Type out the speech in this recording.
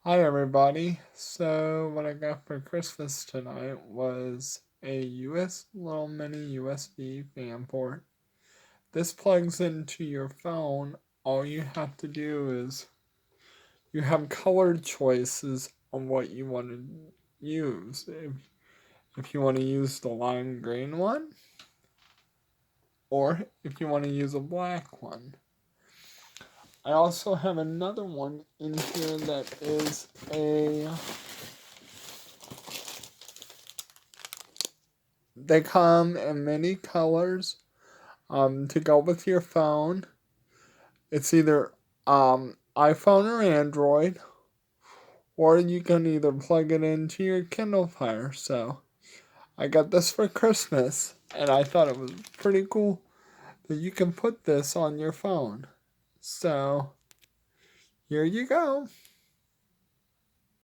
Hi everybody. So what I got for Christmas tonight was a little mini USB fan port. This plugs into your phone. All you have to do is you have colored choices on what you want to use. If you want to use the lime green one, or if you want to use a black one. I also have another one in here that is they come in many colors to go with your phone. It's either iPhone or Android, or you can either plug it into your Kindle Fire. So I got this for Christmas, and I thought it was pretty cool that you can put this on your phone. So here you go.